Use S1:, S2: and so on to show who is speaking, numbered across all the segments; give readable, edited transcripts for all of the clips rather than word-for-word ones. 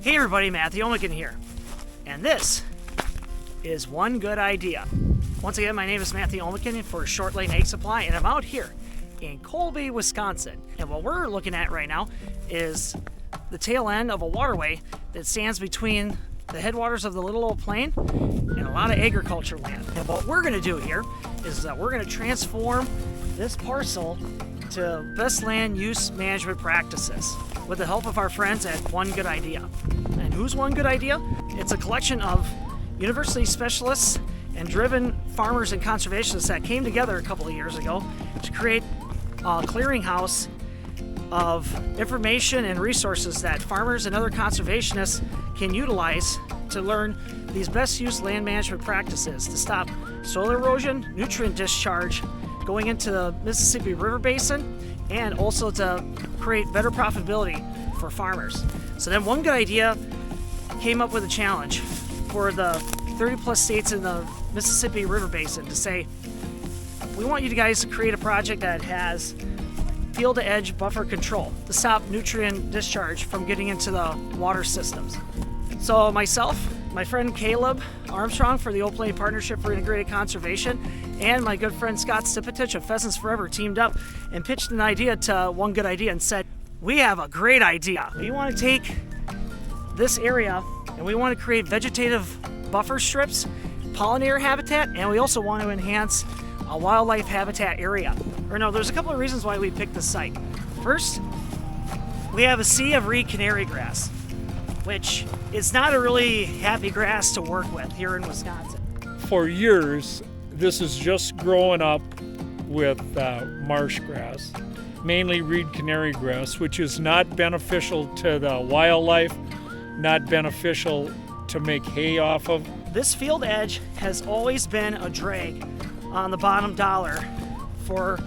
S1: Hey everybody, Matthew Oehmichen here, and this is One Good Idea. Once again, my name is Matthew Oehmichen for Short Lane Egg Supply, and I'm out here in Colby, Wisconsin. And what we're looking at right now is the tail end of a waterway that stands between the headwaters of the Little Old Plain and a lot of agriculture land. And what we're going to do here is that we're going to transform this parcel to best land use management practices with the help of our friends at One Good Idea. And who's One Good Idea? It's a collection of university specialists and driven farmers and conservationists that came together a couple of years ago to create a clearinghouse of information and resources that farmers and other conservationists can utilize to learn these best use land management practices to stop soil erosion, nutrient discharge going into the Mississippi River Basin, and also to create better profitability for farmers. So then One Good Idea came up with a challenge for the 30 plus states in the Mississippi River Basin to say, we want you guys to create a project that has field to edge buffer control to stop nutrient discharge from getting into the water systems. So myself, my friend Caleb Armstrong for the Old Plain Partnership for Integrated Conservation, and my good friend Scott Stipetich of Pheasants Forever teamed up and pitched an idea to One Good Idea and said, we have a great idea. We want to take this area and we want to create vegetative buffer strips, pollinator habitat, and we also want to enhance a wildlife habitat area. There's a couple of reasons why we picked this site. First, we have a sea of reed canary grass, which is not a really happy grass to work with here in Wisconsin.
S2: For years, this is just growing up with marsh grass, mainly reed canary grass, which is not beneficial to the wildlife, not beneficial to make hay off of.
S1: This field edge has always been a drag on the bottom dollar for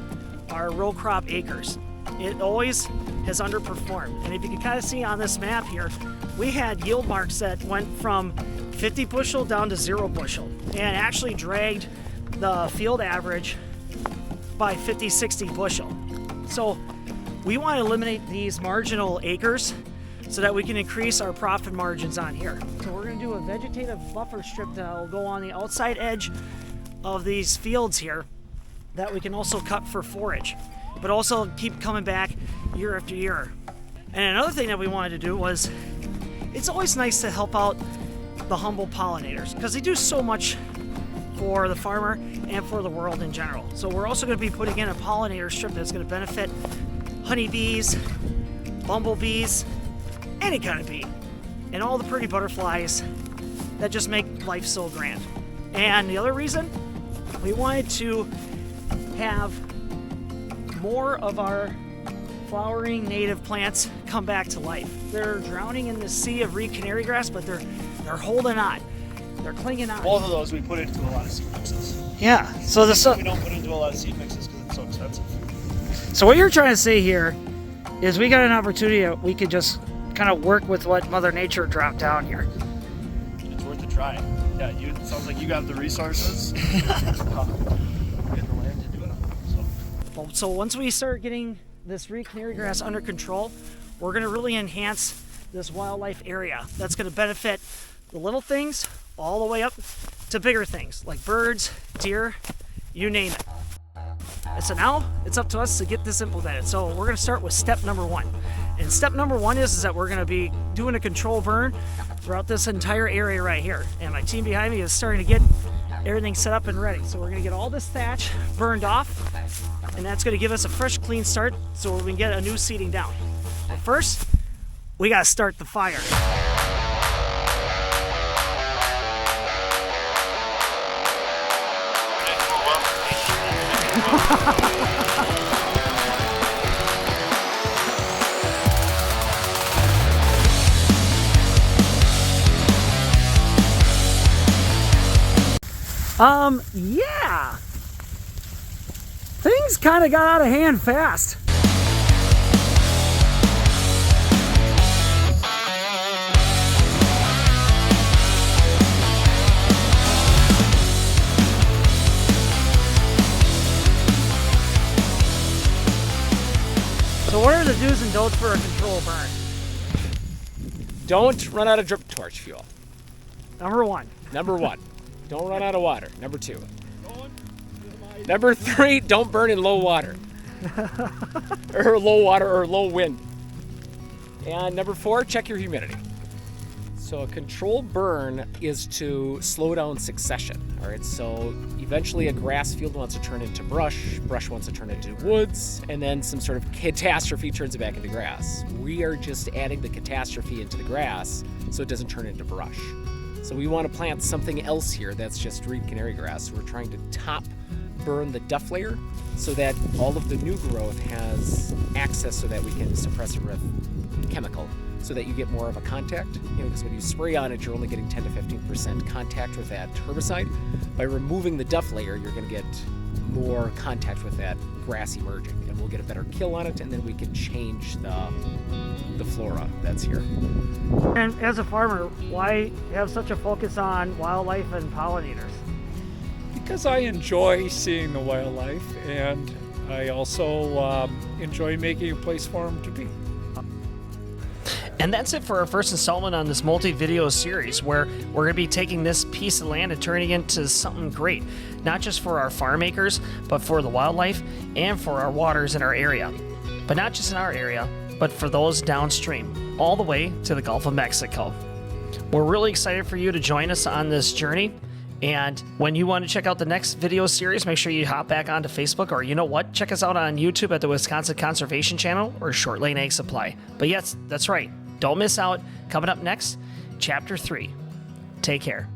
S1: our row crop acres. It always has underperformed. And if you can kind of see on this map here, we had yield marks that went from 50 bushel down to 0 bushel and actually dragged the field average by 50, 60 bushel. So we want to eliminate these marginal acres so that we can increase our profit margins on here. So we're going to do a vegetative buffer strip that will go on the outside edge of these fields here that we can also cut for forage, but also keep coming back year after year. And another thing that we wanted to do was, it's always nice to help out the humble pollinators because they do so much for the farmer and for the world in general. So we're also going to be putting in a pollinator strip that's going to benefit honeybees, bumblebees, any kind of bee, and all the pretty butterflies that just make life so grand. And the other reason, we wanted to have more of our flowering native plants come back to life. They're drowning in the sea of reed canary grass, but they're holding on. They're clinging on.
S3: Both of those we put into a lot of seed mixes.
S1: Yeah. So
S3: we don't put into a lot of seed mixes because it's so expensive.
S1: So what you're trying to say here is we got an opportunity that we could just kind of work with what Mother Nature dropped down here.
S3: It's worth a try. Yeah, it sounds like you got the resources. Get the land to do it.
S1: So once we start getting this reed canary grass under control, we're going to really enhance this wildlife area. That's going to benefit the little things all the way up to bigger things like birds, deer, you name it. And so now it's up to us to get this implemented. So we're going to start with step number 1. And step number 1 is that we're going to be doing a control burn throughout this entire area right here. And my team behind me is starting to get everything set up and ready. So we're going to get all this thatch burned off, and that's going to give us a fresh, clean start so we can get a new seeding down. But first, we got to start the fire. Yeah. Things kind of got out of hand fast. So what are the do's and don'ts for a control burn?
S4: Don't run out of drip torch fuel.
S1: Number one.
S4: Number 1, don't run out of water. Number 2. Number 3, don't burn in low water. Or low water or low wind. And number 4, check your humidity. So a controlled burn is to slow down succession. All right, so eventually a grass field wants to turn into brush wants to turn into woods, and then some sort of catastrophe turns it back into grass. We are just adding the catastrophe into the grass so it doesn't turn into brush. So we want to plant something else here that's just reed canary grass. We're trying to top burn the duff layer so that all of the new growth has access so that we can suppress it with chemical so that you get more of a contact. Because when you spray on it, you're only getting 10 to 15% contact with that herbicide. By removing the duff layer, you're going to get more contact with that grass emerging, and we'll get a better kill on it, and then we can change the flora that's here.
S1: And as a farmer, why have such a focus on wildlife and pollinators?
S2: Because I enjoy seeing the wildlife, and I also enjoy making a place for them to be.
S1: And that's it for our first installment on this multi-video series, where we're going to be taking this piece of land and turning it into something great, not just for our farm acres, but for the wildlife and for our waters in our area. But not just in our area, but for those downstream, all the way to the Gulf of Mexico. We're really excited for you to join us on this journey. And when you want to check out the next video series, make sure you hop back onto Facebook, or you know what? Check us out on YouTube at the Wisconsin Conservation Channel or Short Lane Ag Supply. But yes, that's right. Don't miss out. Coming up next, Chapter 3. Take care.